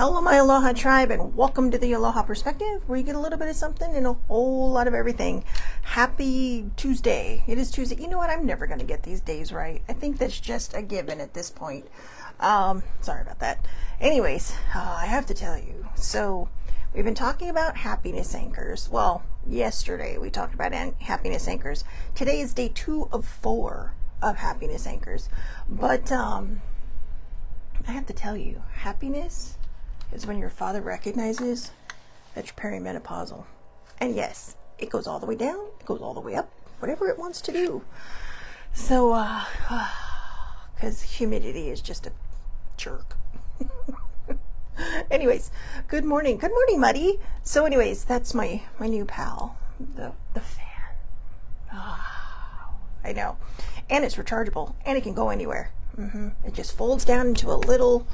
Hello, my Aloha tribe, and welcome to the Aloha Perspective, where you get a little bit of something and a whole lot of everything. Happy Tuesday. It is Tuesday. You know what? I'm never going to get these days right. I think that's just a given at this point. Sorry about that. Anyways, I have to tell you. So, we've been talking about happiness anchors. Well, yesterday we talked about happiness anchors. Today is day 2 of 4 of happiness anchors. But, I have to tell you, happiness is when your father recognizes that you're perimenopausal. And yes, it goes all the way down, it goes all the way up, whatever it wants to do. So, because humidity is just a jerk. Anyways, good morning. Good morning, Muddy. So anyways, that's my new pal, the fan. I know. And it's rechargeable, and it can go anywhere. It just folds down into a little,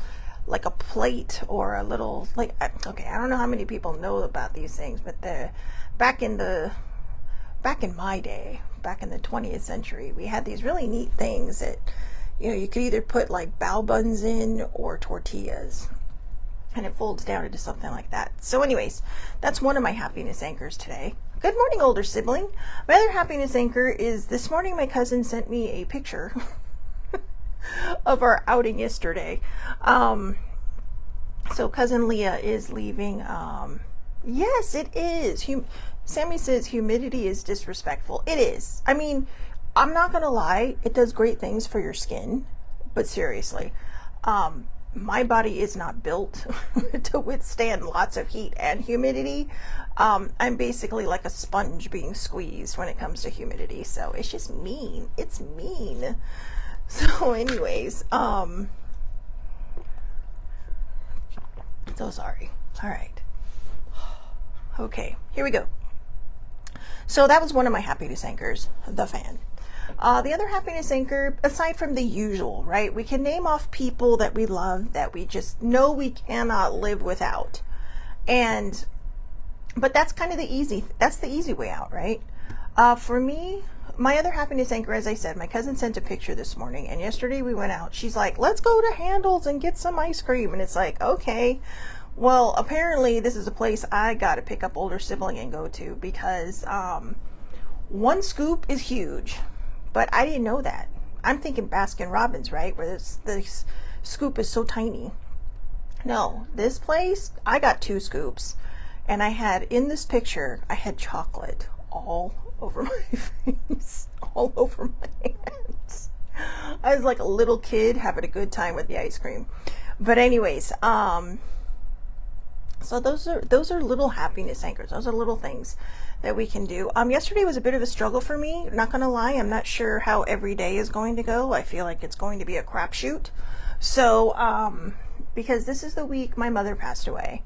like a plate or a little, like, okay, I don't know how many people know about these things, but back in my day, back in the 20th century, we had these really neat things that, you know, you could either put like bao buns in or tortillas, and it folds down into something like that. So anyways, that's one of my happiness anchors today. Good morning, older sibling. My other happiness anchor is this morning my cousin sent me a picture of our outing yesterday. So cousin Leah is leaving. Yes, it is. Sammy says humidity is disrespectful. It is. I mean, I'm not gonna lie, it does great things for your skin, but seriously, my body is not built to withstand lots of heat and humidity. I'm basically like a sponge being squeezed when it comes to humidity, so it's just mean. It's mean. So anyways, so sorry. All right. Okay, here we go. So that was one of my happiness anchors, the fan. The other happiness anchor, aside from the usual, right? We can name off people that we love that we just know we cannot live without. But that's kind of the easy way out, right? For me, my other happiness anchor, as I said, my cousin sent a picture this morning, and yesterday we went out. She's like, let's go to Handel's and get some ice cream. And it's like, okay. Well, apparently this is a place I got to pick up older sibling and go to because one scoop is huge, but I didn't know that. I'm thinking Baskin Robbins, right? Where this scoop is so tiny. No, this place, I got 2 scoops, and I had, in this picture, I had chocolate all over my face, all over my hands. I was like a little kid having a good time with the ice cream. But anyways, so those are little happiness anchors. Those are little things that we can do. Yesterday was a bit of a struggle for me. Not gonna lie, I'm not sure how every day is going to go. I feel like it's going to be a crapshoot. So, because this is the week my mother passed away,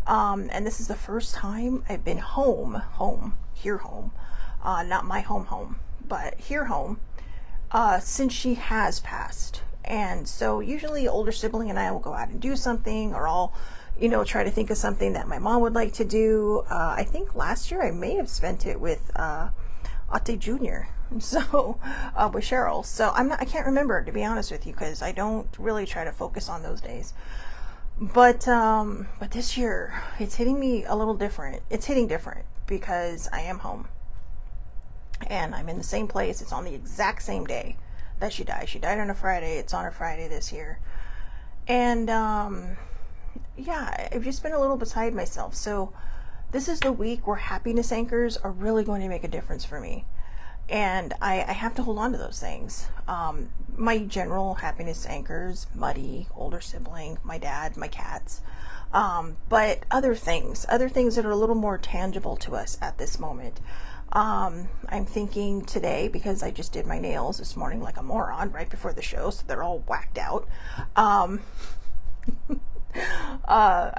and this is the first time I've been home, not my home, but home, since she has passed. And so usually older sibling and I will go out and do something, or I'll, try to think of something that my mom would like to do. I think last year I may have spent it with Ate Jr. So with Cheryl. So I can't remember, to be honest with you, because I don't really try to focus on those days. But this year it's hitting me a little different. It's hitting different because I am home. And I'm in the same place. It's on the exact same day that she died. She died on a Friday. It's on a Friday this year. And yeah, I've just been a little beside myself. So this is the week where happiness anchors are really going to make a difference for me. And I have to hold on to those things. My general happiness anchors, Muddy, older sibling, my dad, my cats. But other things that are a little more tangible to us at this moment. I'm thinking today, because I just did my nails this morning like a moron right before the show, so they're all whacked out. I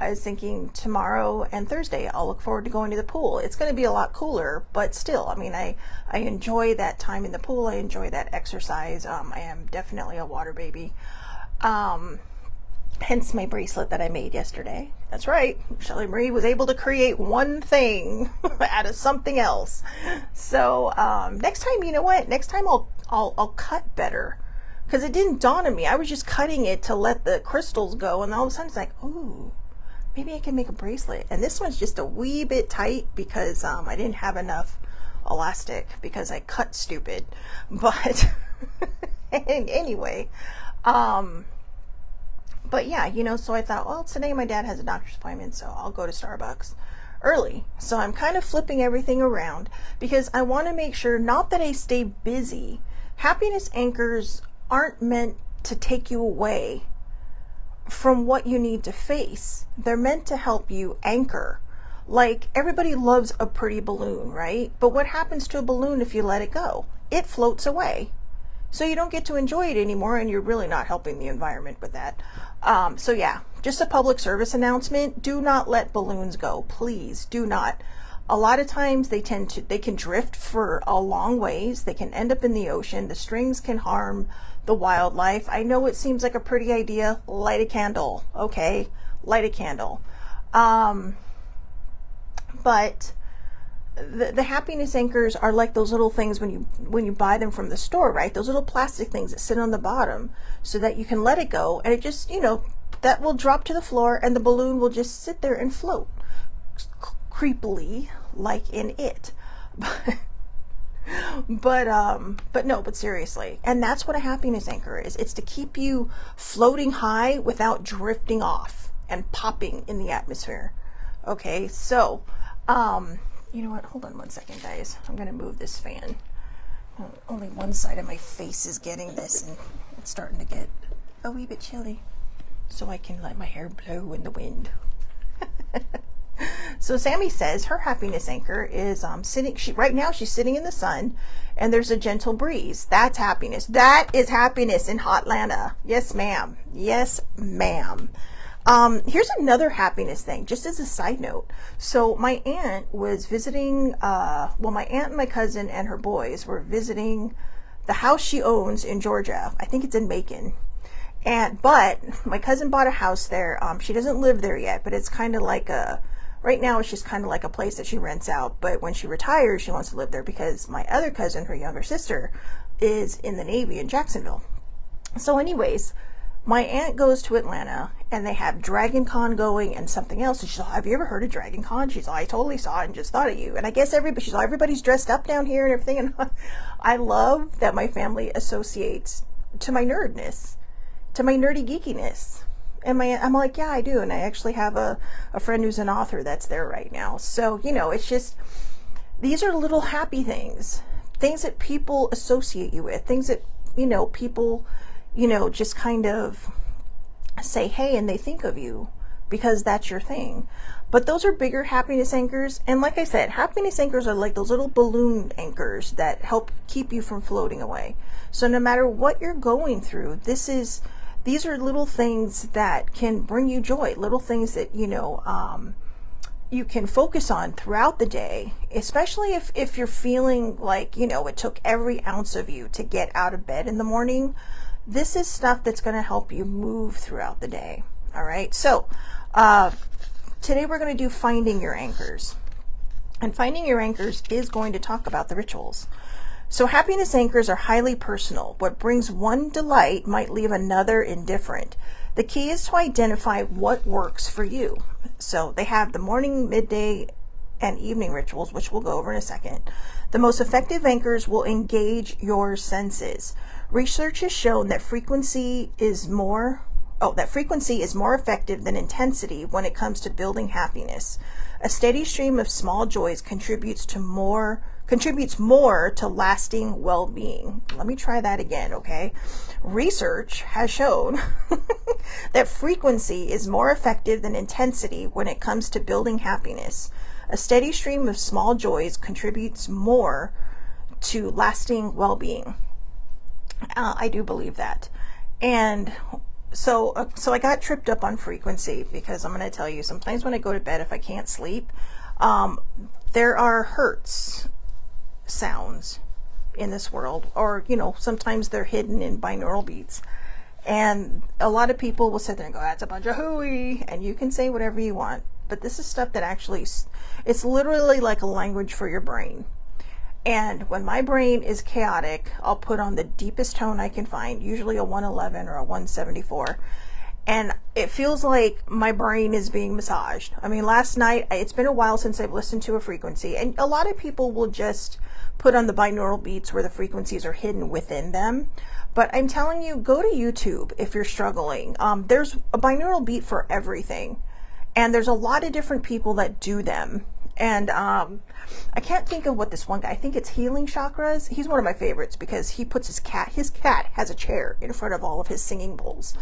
was thinking tomorrow and Thursday I'll look forward to going to the pool. It's going to be a lot cooler, but still, I mean, I enjoy that time in the pool. I enjoy that exercise. I am definitely a water baby. Hence my bracelet that I made yesterday. That's right. Shelly Marie was able to create one thing out of something else. So next time, you know what? Next time I'll cut better. Because it didn't dawn on me. I was just cutting it to let the crystals go, and all of a sudden it's like, ooh, maybe I can make a bracelet. And this one's just a wee bit tight because I didn't have enough elastic because I cut stupid. But anyway, but yeah, you know, so I thought, well, today my dad has a doctor's appointment, so I'll go to Starbucks early. So I'm kind of flipping everything around because I want to make sure, not that I stay busy. Happiness anchors aren't meant to take you away from what you need to face. They're meant to help you anchor. Like, everybody loves a pretty balloon, right? But what happens to a balloon if you let it go? It floats away. So you don't get to enjoy it anymore, and you're really not helping the environment with that. So yeah, just a public service announcement. Do not let balloons go. Please do not. A lot of times they can drift for a long ways. They can end up in the ocean. The strings can harm the wildlife. I know it seems like a pretty idea. Light a candle, okay? Light a candle. But the happiness anchors are like those little things when you buy them from the store, right? Those little plastic things that sit on the bottom so that you can let it go, and it just, you know, that will drop to the floor and the balloon will just sit there and float creepily, like in It. But seriously, and that's what a happiness anchor is. It's to keep you floating high without drifting off and popping in the atmosphere. Okay, so you know what, hold on one second, guys. I'm gonna move this fan. Only one side of my face is getting this, and it's starting to get a wee bit chilly, so I can let my hair blow in the wind. So Sammy says her happiness anchor is right now she's sitting in the sun and there's a gentle breeze. That's happiness. That is happiness in Hotlanta. Yes, ma'am. Yes, ma'am. Here's another happiness thing, just as a side note. So my aunt was visiting, my aunt and my cousin and her boys were visiting the house she owns in Georgia. I think it's in Macon. But my cousin bought a house there. She doesn't live there yet, but it's kind of like right now it's just kind of like a place that she rents out. But when she retires, she wants to live there because my other cousin, her younger sister, is in the Navy in Jacksonville. So anyways, my aunt goes to Atlanta and they have Dragon Con going and something else. And she's like, have you ever heard of Dragon Con? She's like, I totally saw it and just thought of you. And I guess she's like, everybody's dressed up down here and everything. And I love that my family associates to my nerdness, to my nerdy geekiness. And I'm like, yeah, I do. And I actually have a friend who's an author that's there right now. So, you know, it's just, these are little happy things that people associate you with, things that, you know, people, you know, just kind of say, hey, and they think of you because that's your thing. But those are bigger happiness anchors. And like I said, happiness anchors are like those little balloon anchors that help keep you from floating away. So no matter what you're going through, these are little things that can bring you joy, little things that, you know, you can focus on throughout the day, especially if you're feeling like, you know, it took every ounce of you to get out of bed in the morning. This is stuff that's going to help you move throughout the day. All right. So today we're going to do finding your anchors. And finding your anchors is going to talk about the rituals. So happiness anchors are highly personal. What brings one delight might leave another indifferent. The key is to identify what works for you. So they have the morning, midday, and evening rituals, which we'll go over in a second. The most effective anchors will engage your senses. Research has shown that frequency is more effective than intensity when it comes to building happiness. A steady stream of small joys contributes more to lasting well-being. Let me try that again, okay? Research has shown that frequency is more effective than intensity when it comes to building happiness. A steady stream of small joys contributes more to lasting well-being. I do believe that. And so I got tripped up on frequency because I'm going to tell you, sometimes when I go to bed, if I can't sleep, there are hertz sounds in this world, or, you know, sometimes they're hidden in binaural beats. And a lot of people will sit there and go, that's a bunch of hooey, and you can say whatever you want. But this is stuff that actually, it's literally like a language for your brain. And when my brain is chaotic, I'll put on the deepest tone I can find, usually a 111 or a 174. and it feels like my brain is being massaged. I mean, last night, it's been a while since I've listened to a frequency, and a lot of people will just put on the binaural beats where the frequencies are hidden within them. But I'm telling you, go to YouTube if you're struggling. There's a binaural beat for everything, and there's a lot of different people that do them. And I can't think of what this one guy, I think it's Healing Chakras. He's one of my favorites because he puts his cat has a chair in front of all of his singing bowls.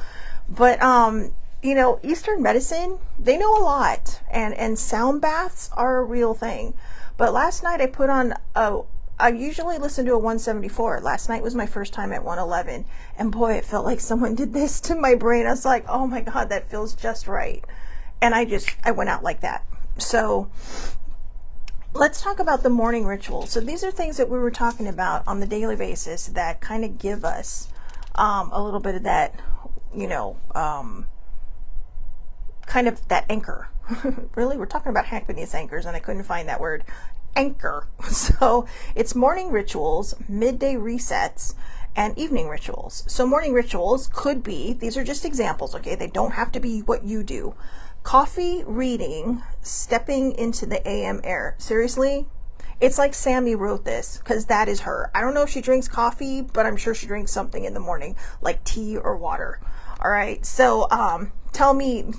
But you know, Eastern medicine, they know a lot, and sound baths are a real thing. But last night I put on I usually listen to a 174. Last night was my first time at 111, and boy, it felt like someone did this to my brain. I was like, oh my God, that feels just right. And I went out like that. So let's talk about the morning ritual. So these are things that we were talking about on the daily basis that kind of give us a little bit of that, you know, kind of that anchor. Really? We're talking about happiness anchors, and I couldn't find that word. Anchor. So it's morning rituals, midday resets, and evening rituals. So morning rituals could be, these are just examples, okay? They don't have to be what you do. Coffee, reading, stepping into the AM air. Seriously? It's like Sammy wrote this, because that is her. I don't know if she drinks coffee, but I'm sure she drinks something in the morning, like tea or water. All right. So, tell me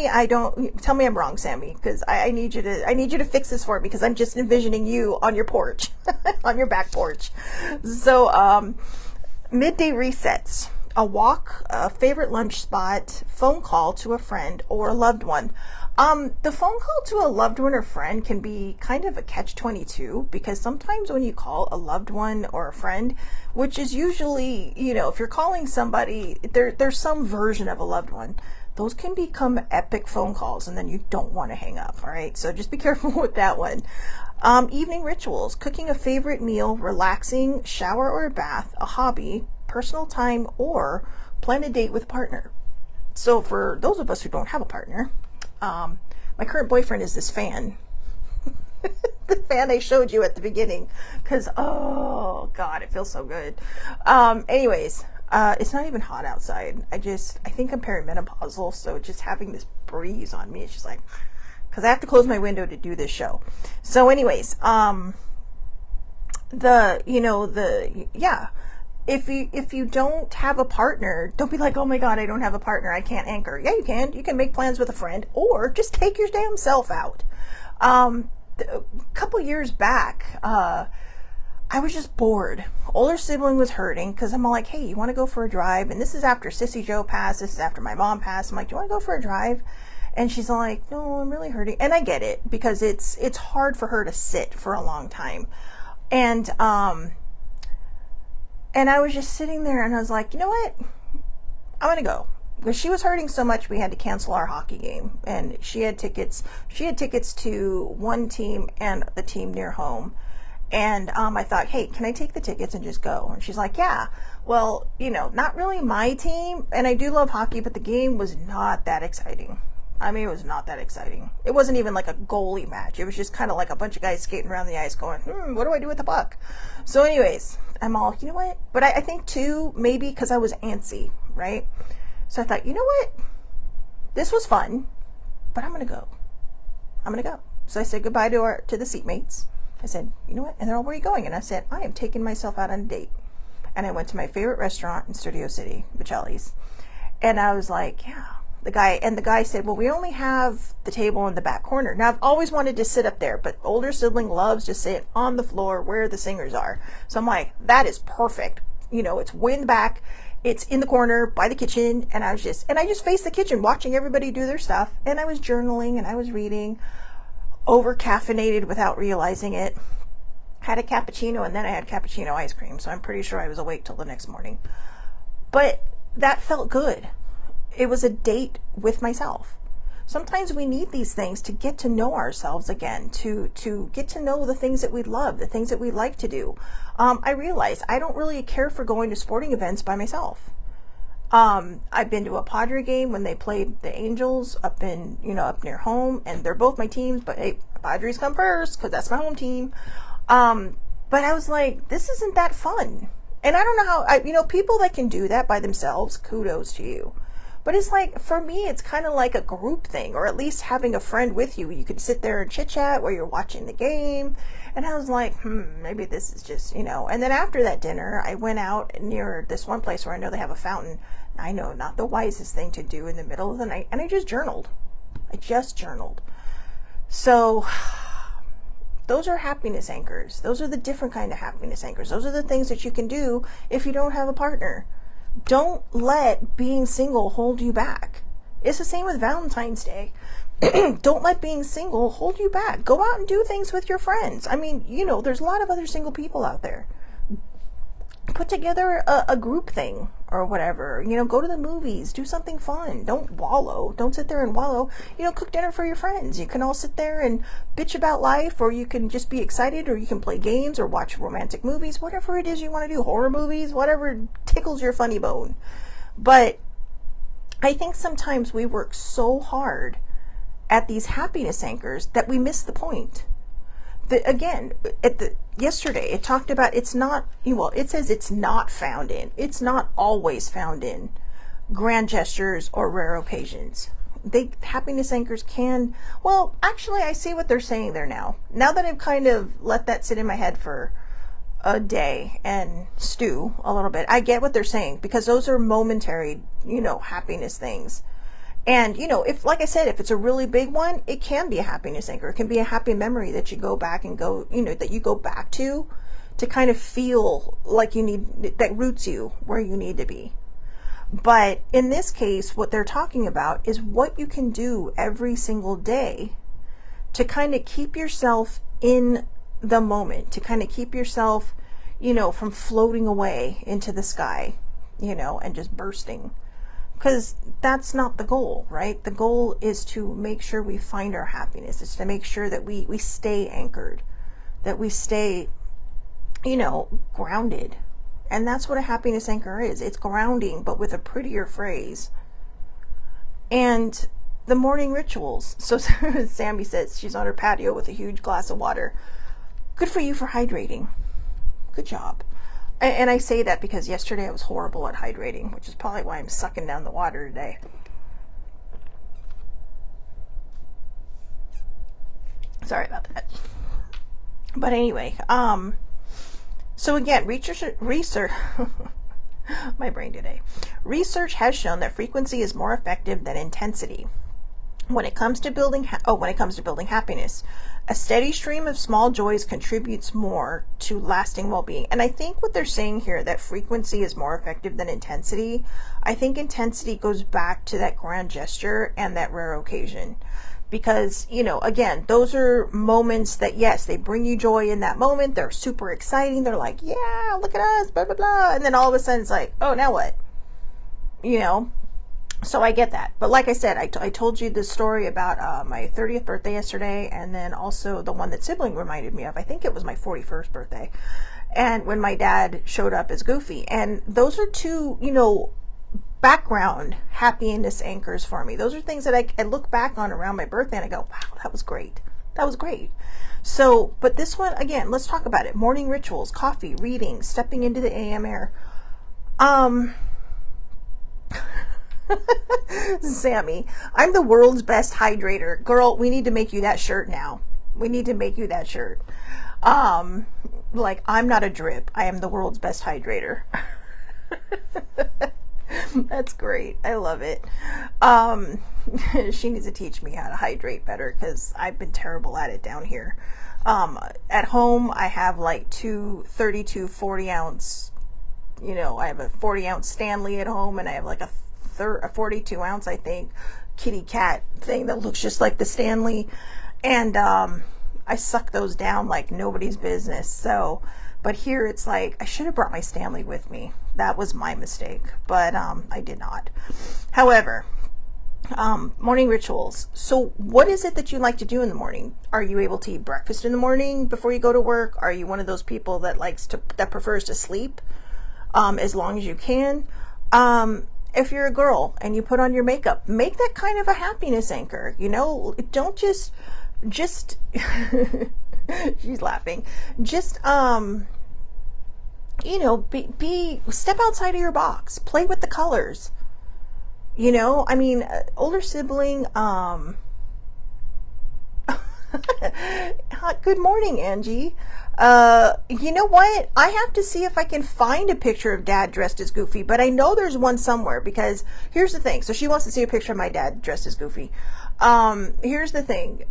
I'm wrong, Sammy, because I need you to fix this for me, because I'm just envisioning you on your porch, on your back porch. So, midday resets. A walk, a favorite lunch spot, phone call to a friend or a loved one. The phone call to a loved one or friend can be kind of a catch-22, because sometimes when you call a loved one or a friend, which is usually, you know, if you're calling somebody, there's some version of a loved one, those can become epic phone calls, and then you don't want to hang up. All right. So just be careful with that one. Evening rituals, cooking a favorite meal, relaxing, shower or a bath, a hobby, personal time, or plan a date with a partner. So for those of us who don't have a partner, my current boyfriend is this fan. The fan I showed you at the beginning, because oh God, it feels so good. Anyways, it's not even hot outside. I think I'm perimenopausal, so just having this breeze on me, it's just like, because I have to close my window to do this show. So anyways, if you don't have a partner, don't be like, oh my God, I don't have a partner, I can't anchor. Yeah, you can. You can make plans with a friend, or just take your damn self out. A couple years back, I was just bored. Older sibling was hurting, because I'm all like, hey, you want to go for a drive? And this is after Sissy Joe passed. This is after my mom passed. I'm like, do you want to go for a drive? And she's like, no, I'm really hurting. And I get it, because it's hard for her to sit for a long time. And I was just sitting there, and I was like, you know what? I'm going to go. Because she was hurting so much, we had to cancel our hockey game. And she had tickets to one team and the team near home. And I thought, hey, can I take the tickets and just go? And she's like, yeah. Well, you know, not really my team. And I do love hockey, but the game was not that exciting. I mean, it was not that exciting. It wasn't even like a goalie match. It was just kind of like a bunch of guys skating around the ice going, what do I do with the puck? So anyways, I'm all, you know what? But I think too, maybe because I was antsy, right? So I thought, you know what? This was fun, but I'm going to go. I'm going to go. So I said goodbye to the seatmates. I said, you know what? And they're all, where are you going? And I said, I am taking myself out on a date. And I went to my favorite restaurant in Studio City, Michelli's. And I was like, yeah. The guy said, well, we only have the table in the back corner. Now, I've always wanted to sit up there, but older sibling loves to sit on the floor where the singers are. So I'm like, that is perfect. You know, it's way in the back. It's in the corner by the kitchen. And I just faced the kitchen watching everybody do their stuff. And I was journaling and I was reading, over caffeinated without realizing it. Had a cappuccino, and then I had cappuccino ice cream. So I'm pretty sure I was awake till the next morning. But that felt good. It was a date with myself. Sometimes we need these things to get to know ourselves again, to get to know the things that we love, the things that we like to do. I realize I don't really care for going to sporting events by myself. I've been to a Padre game when they played the Angels up near home, and they're both my teams, but hey, Padres come first because that's my home team. But I was like, this isn't that fun. And I don't know how, people that can do that by themselves, kudos to you. But it's like, for me, it's kind of like a group thing, or at least having a friend with you. You could sit there and chit chat while you're watching the game. And I was like, maybe this is just, And then after that dinner, I went out near this one place where I know they have a fountain. I know, not the wisest thing to do in the middle of the night. And I just journaled. So those are happiness anchors. Those are the different kind of happiness anchors. Those are the things that you can do if you don't have a partner. Don't let being single hold you back. It's the same with Valentine's Day. Don't let being single hold you back. Go out and do things with your friends. I mean, there's a lot of other single people out there. Put together a group thing or whatever. Go to the movies. Do something fun. Don't wallow. Don't sit there and wallow. Cook dinner for your friends. You can all sit there and bitch about life, or you can just be excited, or you can play games or watch romantic movies, whatever it is you want to do. Horror movies, whatever tickles your funny bone. But I think sometimes we work so hard at these happiness anchors that we miss the point. Yesterday it talked about it says it's not always found in grand gestures or rare occasions. Happiness anchors can, actually I see what they're saying there now that I've kind of let that sit in my head for a day and stew a little bit. I get what they're saying, because those are momentary, happiness things. And, if, like I said, if it's a really big one, it can be a happiness anchor. It can be a happy memory that you go back that you go back to kind of feel like that roots you where you need to be. But in this case, what they're talking about is what you can do every single day to kind of keep yourself in the moment, to kind of keep yourself, from floating away into the sky, and just bursting. Because that's not the goal, right? The goal is to make sure we find our happiness. It's to make sure that we stay anchored, that we stay, grounded. And that's what a happiness anchor is. It's grounding, but with a prettier phrase. And the morning rituals. So Sammy says she's on her patio with a huge glass of water. Good for you for hydrating. Good job. And I say that because yesterday I was horrible at hydrating, which is probably why I'm sucking down the water today. Sorry about that. But anyway, so again, research my brain today. Research has shown that frequency is more effective than intensity when it comes to building happiness. A steady stream of small joys contributes more to lasting well-being. And I think what they're saying here, that frequency is more effective than intensity, I think intensity goes back to that grand gesture and that rare occasion. Because, again, those are moments that, yes, they bring you joy in that moment. They're super exciting. They're like, yeah, look at us, blah, blah, blah. And then all of a sudden it's like, oh, now what? So I get that. But like I said, I told you the story about my 30th birthday yesterday, and then also the one that sibling reminded me of. I think it was my 41st birthday. And when my dad showed up as Goofy. And those are two, background happiness anchors for me. Those are things that I look back on around my birthday and I go, wow, that was great. That was great. So, but this one, again, let's talk about it. Morning rituals, coffee, reading, stepping into the AM air. Sammy, I'm the world's best hydrator. Girl, we need to make you that shirt now. We need to make you that shirt. Like, I'm not a drip. I am the world's best hydrator. That's great. I love it. She needs to teach me how to hydrate better, because I've been terrible at it down here. At home, I have like two 32 40 ounce, I have a 40 ounce Stanley at home, and I have like a 42 ounce, I think, kitty cat thing that looks just like the Stanley. And I suck those down like nobody's business. So, but here it's like, I should have brought my Stanley with me. That was my mistake, but I did not. However, morning rituals. So what is it that you like to do in the morning? Are you able to eat breakfast in the morning before you go to work? Are you one of those people that prefers to sleep as long as you can? If you're a girl and you put on your makeup, make that kind of a happiness anchor. Don't just she's laughing. Just step outside of your box. Play with the colors. You know, I mean, older sibling, good morning, Angie. You know what? I have to see if I can find a picture of dad dressed as Goofy, but I know there's one somewhere because here's the thing. So she wants to see a picture of my dad dressed as Goofy. Here's the thing.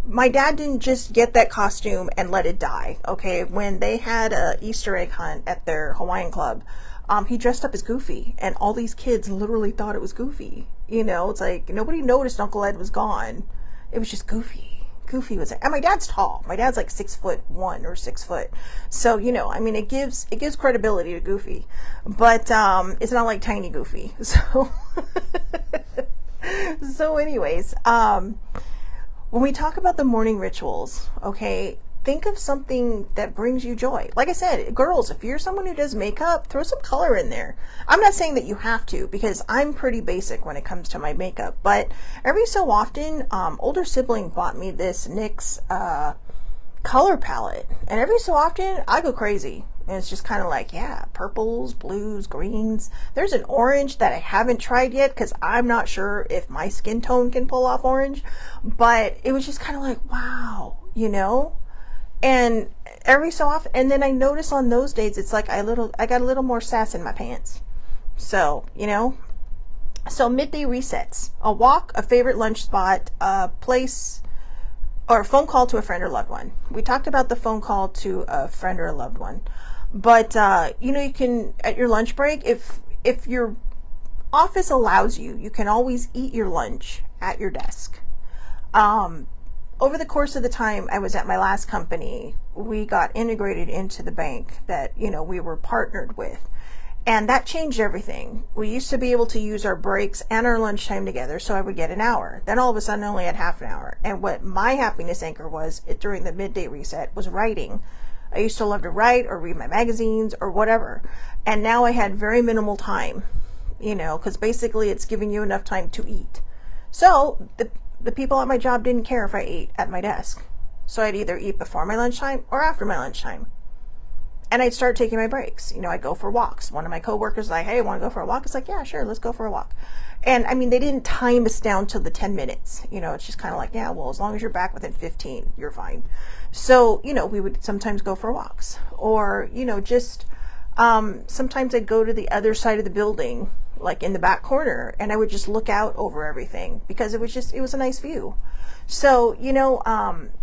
My dad didn't just get that costume and let it die. Okay. When they had a Easter egg hunt at their Hawaiian club, he dressed up as Goofy and all these kids literally thought it was Goofy. You know, it's like nobody noticed Uncle Ed was gone. It was just Goofy. Goofy was, and my dad's tall. My dad's like 6'1" or 6 foot. So, you know, I mean, it gives credibility to Goofy, but, it's not like tiny Goofy. So, so anyways, when we talk about the morning rituals, okay, think of something that brings you joy. Like I said, girls, if you're someone who does makeup, throw some color in there. I'm not saying that you have to because I'm pretty basic when it comes to my makeup, but every so often, older sibling bought me this NYX color palette, and every so often I go crazy. And it's just kind of like, yeah, purples, blues, greens. There's an orange that I haven't tried yet because I'm not sure if my skin tone can pull off orange, but it was just kind of like, wow, you know? And every so often, and then I notice on those days, it's like I got a little more sass in my pants. So, you know, so midday resets, a walk, a favorite lunch spot, a place, or a phone call to a friend or loved one. We talked about the phone call to a friend or a loved one, but, you know, you can, at your lunch break, if your office allows you, you can always eat your lunch at your desk. Over the course of the time I was at my last company, we got integrated into the bank that, you know, we were partnered with. And that changed everything. We used to be able to use our breaks and our lunchtime together, so I would get an hour. Then all of a sudden I only had half an hour. And what my happiness anchor was during the midday reset was writing. I used to love to write or read my magazines or whatever. And now I had very minimal time, you know, because basically it's giving you enough time to eat. So the people at my job didn't care if I ate at my desk. So I'd either eat before my lunchtime or after my lunchtime. And I'd start taking my breaks. You know, I'd go for walks. One of my coworkers was like, hey, want to go for a walk? It's like, yeah, sure, let's go for a walk. And I mean, they didn't time us down to the 10 minutes. You know, it's just kind of like, yeah, well, as long as you're back within 15, you're fine. So, you know, we would sometimes go for walks. Or, you know, just sometimes I'd go to the other side of the building, like in the back corner, and I would just look out over everything because it was a nice view. So, you know,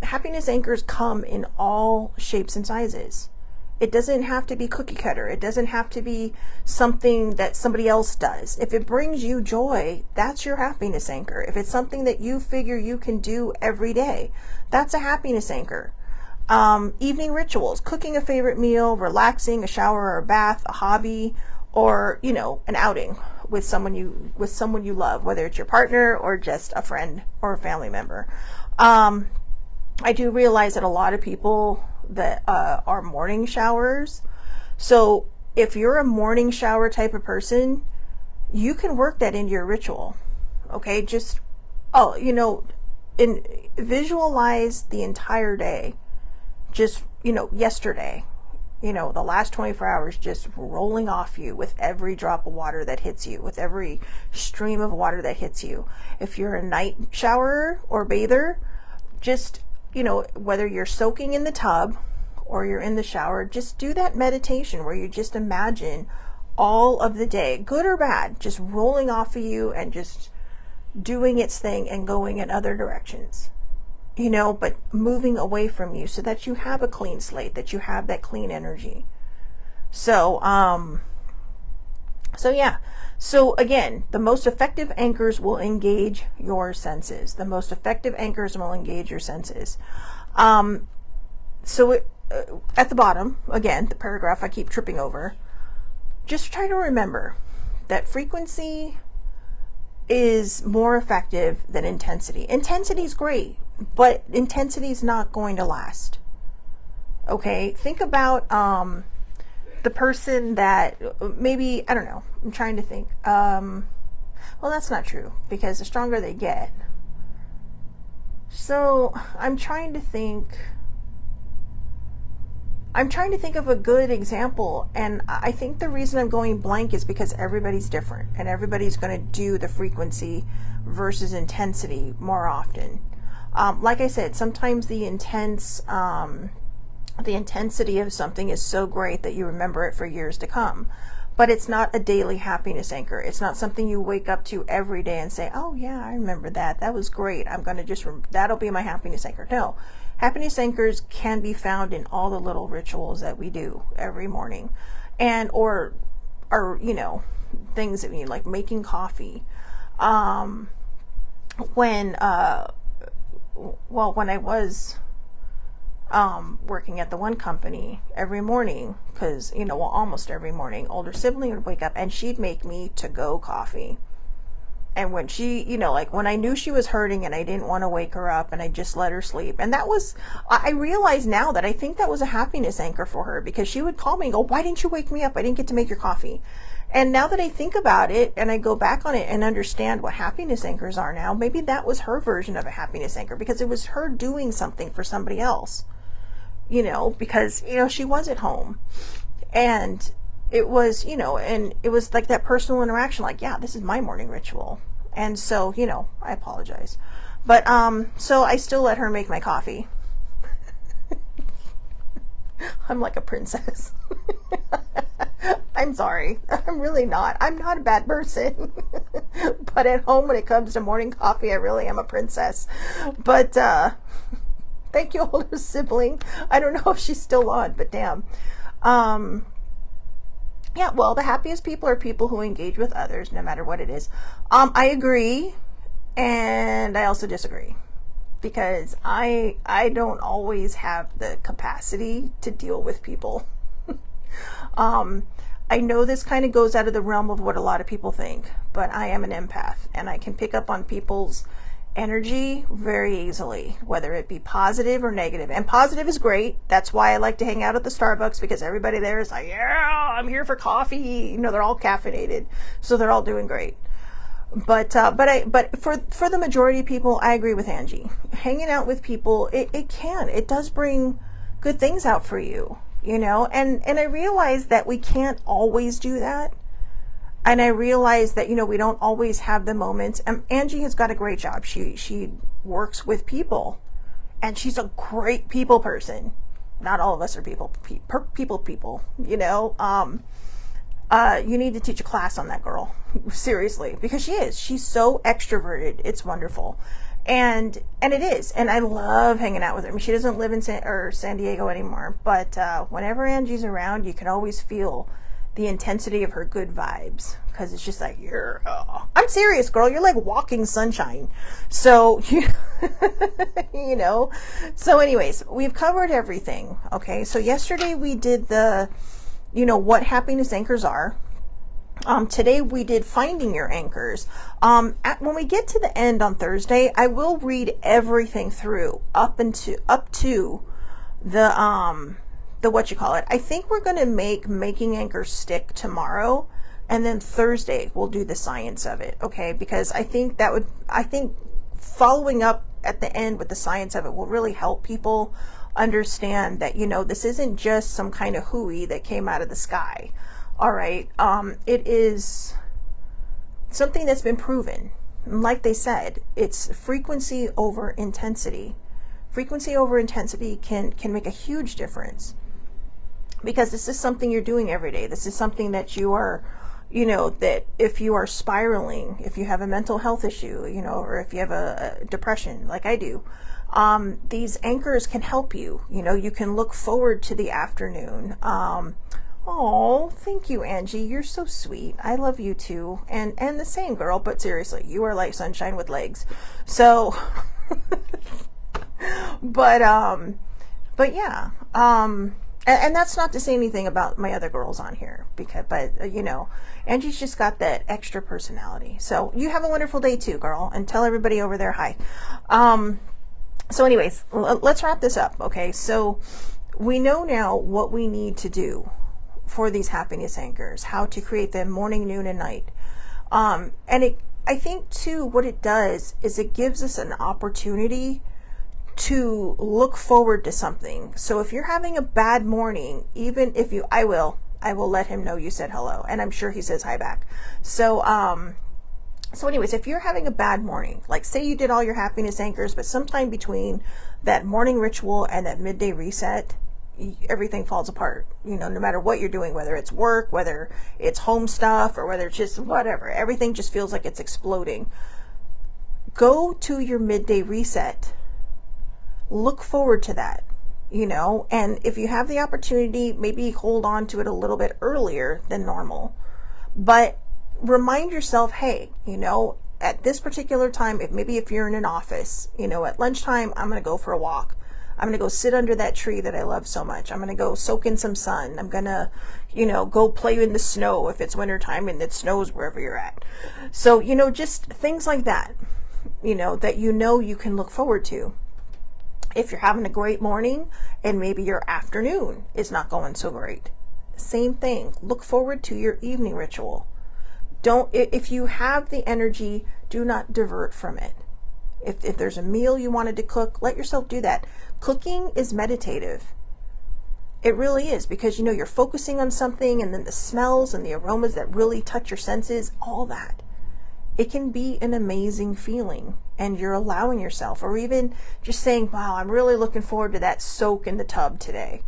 happiness anchors come in all shapes and sizes. It doesn't have to be cookie cutter. It doesn't have to be something that somebody else does. If it brings you joy, that's your happiness anchor. If it's something that you figure you can do every day, that's a happiness anchor. Evening rituals, cooking a favorite meal, relaxing, a shower or a bath, a hobby, or, you know, an outing with someone you love, whether it's your partner or just a friend or a family member. I do realize that a lot of people that are morning showers. So if you're a morning shower type of person, you can work that into your ritual. Okay, just you know, visualize the entire day. Just, you know, yesterday, you know, the last 24 hours just rolling off you with every drop of water that hits you, with every stream of water that hits you. If you're a night showerer or bather, just, you know, whether you're soaking in the tub or you're in the shower, just do that meditation where you just imagine all of the day, good or bad, just rolling off of you and just doing its thing and going in other directions, you know, but moving away from you so that you have a clean slate, that you have that clean energy. So, yeah. So again, the most effective anchors will engage your senses. The most effective anchors will engage your senses. So at the bottom, again, the paragraph I keep tripping over, just try to remember that frequency is more effective than intensity. Intensity is great, but intensity is not going to last. Okay, think about the person that maybe, I don't know, I'm trying to think. Well, that's not true because the stronger they get. So I'm trying to think. I'm trying to think of a good example, and I think the reason I'm going blank is because everybody's different, and everybody's going to do the frequency versus intensity more often. Like I said, sometimes the intensity of something is so great that you remember it for years to come. But it's not a daily happiness anchor. It's not something you wake up to every day and say, oh yeah, I remember that. That was great. I'm going to that'll be my happiness anchor. No. Happiness anchors can be found in all the little rituals that we do every morning. And, or things that we like making coffee. When I was working at the one company every morning, because almost every morning, older sibling would wake up and she'd make me to-go coffee. And when she, when I knew she was hurting and I didn't want to wake her up and I just let her sleep. And I realize now that I think that was a happiness anchor for her, because she would call me and go, why didn't you wake me up? I didn't get to make your coffee. And now that I think about it and I go back on it and understand what happiness anchors are now, maybe that was her version of a happiness anchor, because it was her doing something for somebody else. Because, she was at home, and it was, and it was like that personal interaction, like, yeah, this is my morning ritual. And so, I apologize. But, so I still let her make my coffee. I'm like a princess. I'm sorry. I'm really not. I'm not a bad person. But at home, when it comes to morning coffee, I really am a princess. But, thank you, older sibling. I don't know if she's still on, but damn. Yeah, well, the happiest people are people who engage with others, no matter what it is. I agree, and I also disagree, because I don't always have the capacity to deal with people. I know this kind of goes out of the realm of what a lot of people think, but I am an empath, and I can pick up on people's energy very easily, whether it be positive or negative. And positive is great. That's why I like to hang out at the Starbucks, because everybody there is like, yeah, I'm here for coffee. They're all caffeinated, so they're all doing great. But for the majority of people, I agree with Angie. Hanging out with people, it does bring good things out for you, and I realize that we can't always do that. And I realize that, we don't always have the moments. And Angie has got a great job. She works with people, and she's a great people person. Not all of us are people. You need to teach a class on that girl, seriously, because she is. She's so extroverted. It's wonderful. And it is. And I love hanging out with her. I mean, she doesn't live in San Diego anymore, but whenever Angie's around, you can always feel the intensity of her good vibes, because it's just like, I'm serious, girl, you're like walking sunshine. So so anyways, we've covered everything. Okay, so yesterday we did the what happiness anchors are. Today we did finding your anchors. When we get to the end on Thursday, I will read everything through up to the I think we're going to make making anchors stick tomorrow, and then Thursday we'll do the science of it. Okay, because I think following up at the end with the science of it will really help people understand that this isn't just some kind of hooey that came out of the sky. All right, it is something that's been proven. And like they said, it's frequency over intensity. Frequency over intensity can make a huge difference, because this is something you're doing every day. This is something that you are, that if you are spiraling, if you have a mental health issue, or if you have a depression like I do, these anchors can help you. You can look forward to the afternoon. Oh, thank you, Angie. You're so sweet. I love you too. And the same, girl, but seriously, you are like sunshine with legs. So, but yeah, and that's not to say anything about my other girls on here, but Angie's just got that extra personality. So you have a wonderful day too, girl, and tell everybody over there hi. So anyways, let's wrap this up. Okay. So we know now what we need to do for these happiness anchors, how to create them morning, noon, and night. I think too, what it does is it gives us an opportunity to look forward to something. So if you're having a bad morning, even if you, I will let him know you said hello, and I'm sure he says hi back. So, so anyways, if you're having a bad morning, like say you did all your happiness anchors, but sometime between that morning ritual and that midday reset, everything falls apart, you know, no matter what you're doing, whether it's work, whether it's home stuff, or whether it's just whatever, everything just feels like it's exploding. Go to your midday reset. Look forward to that, you know, and if you have the opportunity, maybe hold on to it a little bit earlier than normal, but remind yourself, hey, you know, at this particular time, if you're in an office, you know, at lunchtime, I'm going to go for a walk. I'm going to go sit under that tree that I love so much. I'm going to go soak in some sun. I'm going to, you know, go play in the snow if it's wintertime and it snows wherever you're at. So, you know, just things like that, you know, that you can look forward to. If you're having a great morning and maybe your afternoon is not going so great, same thing. Look forward to your evening ritual. If you have the energy, do not divert from it. If there's a meal you wanted to cook, let yourself do that. Cooking is meditative. It really is, because, you know, you're focusing on something, and then the smells and the aromas that really touch your senses, all that. It can be an amazing feeling, and you're allowing yourself, or even just saying, wow, I'm really looking forward to that soak in the tub today.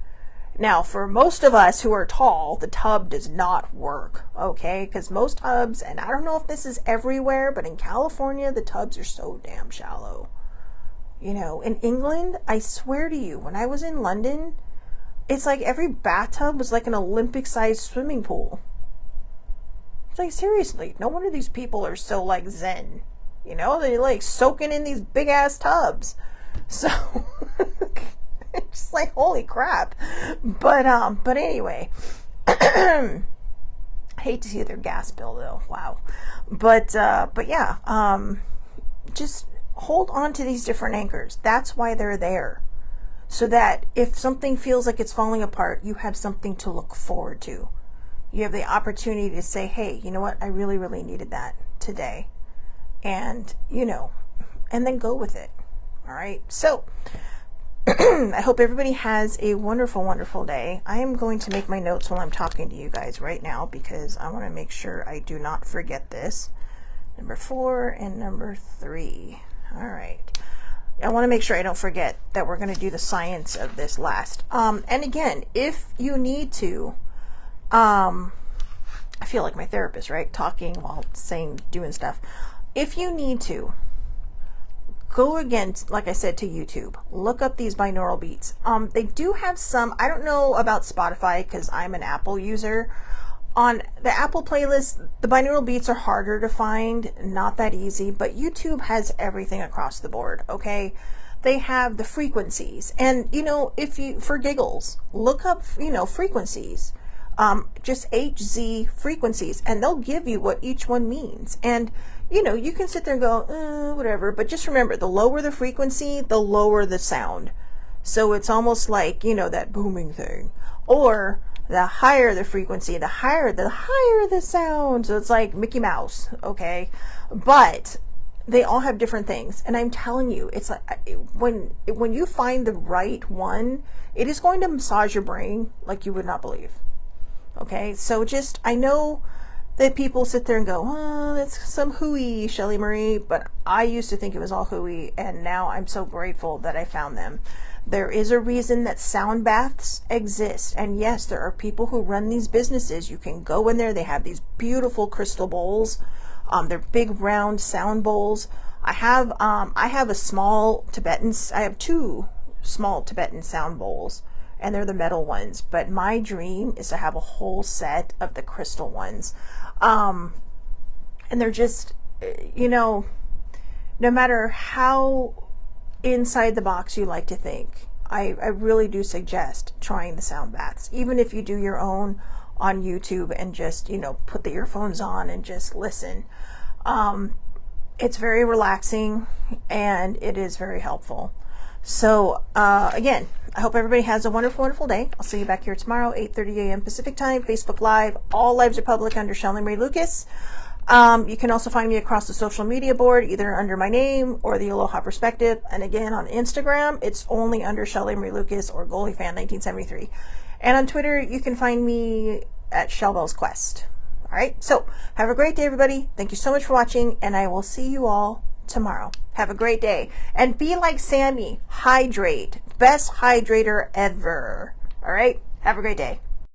Now, for most of us who are tall, the tub does not work, okay? Because most tubs, and I don't know if this is everywhere, but in California, the tubs are so damn shallow. You know, in England, I swear to you, when I was in London, it's like every bathtub was like an Olympic-sized swimming pool. It's like, seriously, no wonder these people are so like zen. You know, they're like soaking in these big-ass tubs. So... It's like, holy crap. But anyway, hate to see their gas bill though. Wow. But yeah, just hold on to these different anchors. That's why they're there. So that if something feels like it's falling apart, you have something to look forward to. You have the opportunity to say, hey, you know what? I really, really needed that today. And, you know, and then go with it. All right. So, I hope everybody has a wonderful, wonderful day. I am going to make my notes while I'm talking to you guys right now, because I want to make sure I do not forget this. Number 4 and number 3. All right. I want to make sure I don't forget that we're going to do the science of this last. And again, if you need to, I feel like my therapist, right? Talking while doing stuff. If you need to, go again, like I said, to YouTube. Look up these binaural beats. They do have some, I don't know about Spotify because I'm an Apple user. On the Apple playlist, the binaural beats are harder to find, not that easy, but YouTube has everything across the board, okay? They have the frequencies. And, you know, for giggles, look up, you know, frequencies. Just HZ frequencies, and they'll give you what each one means. And, you know, you can sit there and go, whatever, but just remember, the lower the frequency, the lower the sound. So it's almost like, you know, that booming thing. Or the higher the frequency, the higher the sound. So it's like Mickey Mouse, okay? But they all have different things. And I'm telling you, it's like when you find the right one, it is going to massage your brain like you would not believe. Okay, so just, I know that people sit there and go, oh, that's some hooey, Shelly Marie, but I used to think it was all hooey, and now I'm so grateful that I found them. There is a reason that sound baths exist, and yes, there are people who run these businesses. You can go in there, they have these beautiful crystal bowls. They're big round sound bowls. I have a small Tibetan, I have 2 small Tibetan sound bowls, and they're the metal ones, but my dream is to have a whole set of the crystal ones. And they're just, you know, no matter how inside the box you like to think, I really do suggest trying the sound baths, even if you do your own on YouTube and just, you know, put the earphones on and just listen. It's very relaxing and it is very helpful. So, again, I hope everybody has a wonderful, wonderful day. I'll see you back here tomorrow, 8:30 a.m. Pacific time, Facebook Live. All lives are public under Shelly Marie Lucas. You can also find me across the social media board, either under my name or the Aloha Perspective. And again, on Instagram, it's only under Shelly Marie Lucas or GoalieFan1973. And on Twitter, you can find me at Shellbell's Quest. All right. So have a great day, everybody. Thank you so much for watching, and I will see you all tomorrow. Have a great day. And be like Sammy. Hydrate. Best hydrator ever. All right. Have a great day.